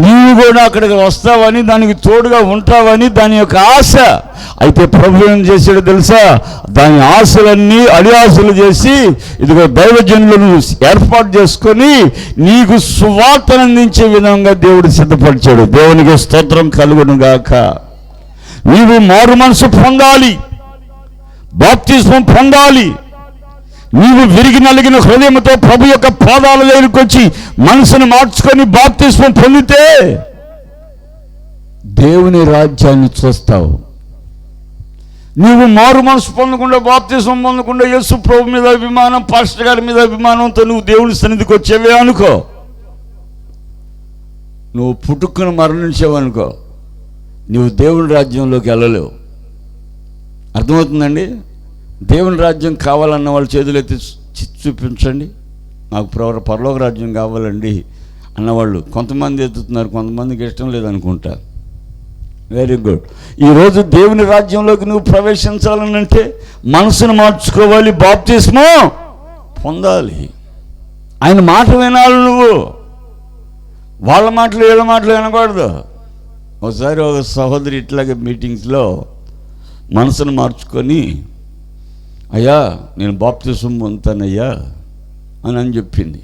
నీవు కూడా అక్కడికి వస్తావని, దానికి తోడుగా ఉంటావని దాని యొక్క ఆశ. అయితే ప్రభు ఏం చేశాడో తెలుసా? దాని ఆశలన్నీ అడియాసలు చేసి ఇదిగో దైవజనులను ఏర్పాటు చేసుకొని నీకు సువార్తను అందించే విధంగా దేవుడు సిద్ధపరిచాడు. దేవునికి స్తోత్రం కలుగును గాక. నీవు మారు మనసు పొందాలి, బాప్తిస్మం పొందాలి. నీవు విరిగి నలిగిన హృదయంతో ప్రభు యొక్క పాదాల దగ్గరికి వచ్చి మనసును మార్చుకొని బాప్తిస్మం పొందితే దేవుని రాజ్యాన్ని చూస్తావు. నీవు మారు మనసు పొందకుండా, బాప్తిస్మం పొందకుండా, యేసు ప్రభు మీద అభిమానం, పాస్టర్ గారి మీద అభిమానంతో నువ్వు దేవుని సన్నిధికి వచ్చేవే అనుకో, నువ్వు పుట్టుకుని మరణించావనుకో, నువ్వు దేవుని రాజ్యంలోకి వెళ్ళలేవు. అర్థమవుతుందండి? దేవుని రాజ్యం కావాలన్న వాళ్ళు చేతులు ఎత్తి చూపించండి. నాకు పరలోక రాజ్యం కావాలండి అన్నవాళ్ళు కొంతమంది ఎత్తుతున్నారు, కొంతమందికి ఇష్టం లేదనుకుంటా. Very good. ఈరోజు దేవుని రాజ్యంలోకి నువ్వు ప్రవేశించాలనంటే మనసును మార్చుకోవాలి, బాప్తిస్మం పొందాలి. ఆయన మాట వినాలి. నువ్వు వాళ్ళ మాటలు వీళ్ళ మాటలు వినకూడదు. ఒకసారి ఒక సహోదరి ఇట్లాగే మీటింగ్స్లో మనసును మార్చుకొని, అయ్యా నేను బాప్తిస్మం పొందుతానయ్యా అని చెప్పింది.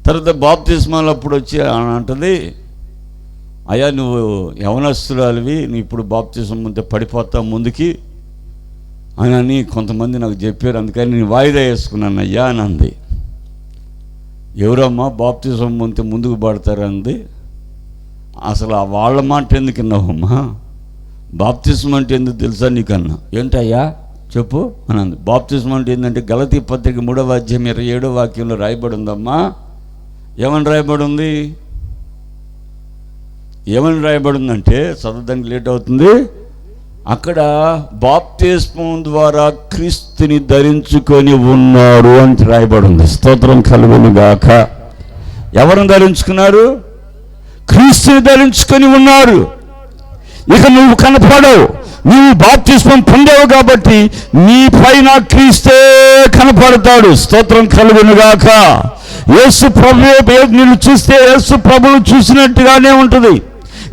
తర్వాత బాప్తిస్మాలు అప్పుడు వచ్చి అంటది, అయ్యా నువ్వు యవనస్తురాలివి, నువ్వు ఇప్పుడు బాప్తిస్మం పొందితే పడిపోతావు ముందుకి అని కొంతమంది నాకు చెప్పారు, అందుకని నేను వాయిదా వేసుకున్నాను అయ్యా అని అంది. ఎవరమ్మా బాప్తిస్మం పొందితే ముందుకు పడతారంది. అసలు ఆ వాళ్ళ మాట ఎందుకు విన్నావమ్మా? బాప్తిస్మం అంటే ఎందుకు తెలుసా నీకన్నా? ఏంటయ్యా చెప్పు అని అంది. బాప్తిస్మం అంటే ఏంటంటే గలతీ పత్రిక 3వ అధ్యాయం 27వ వాక్యంలో రాయబడి ఉందమ్మా. ఏమని రాయబడి ఉంది? ఏమని రాయబడి ఉందంటే చదవడానికి లేట్ అవుతుంది. అక్కడ బాప్తిస్మం ద్వారా క్రీస్తుని ధరించుకొని ఉన్నారు అని రాయబడి ఉంది. స్తోత్రం కలుగును గాక. ఎవరిని ధరించుకున్నారు? క్రీస్తుని ధరించుకొని ఉన్నారు. ఇక నువ్వు కనపడవు, నీవు బాప్తిస్మం పొందావు కాబట్టి నీ పైన క్రీస్తే కనపడతాడు. స్తోత్రం కలుగును గాక. యేసు ప్రభువే నిన్ను చూస్తే యేసు ప్రభువును చూసినట్టుగానే ఉంటుంది.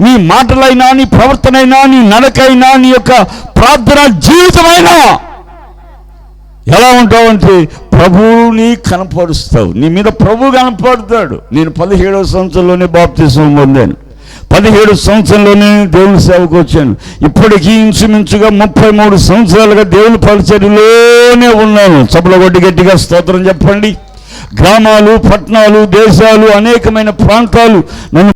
నీ మాటలైనా, నీ ప్రవర్తనైనా, నీ నడకైనా, నీ యొక్క ప్రార్థన జీవితమైనా ఎలా ఉంటావంటే ప్రభువుని కనపరుస్తావు. నీ మీద ప్రభువు కనపడతాడు. నేను 17వ సంవత్సరంలోనే బాప్తిస్మం పొందాను. 17 సంవత్సరంలోనే దేవుని సేవకు వచ్చాను. ఇప్పటికీ ఇంచుమించుగా 33 సంవత్సరాలుగా దేవుని పరిచర్యలోనే ఉన్నాను. చప్పల కొట్టి గట్టిగా స్తోత్రం చెప్పండి. గ్రామాలు, పట్టణాలు, దేశాలు, అనేకమైన ప్రాంతాలు నన్ను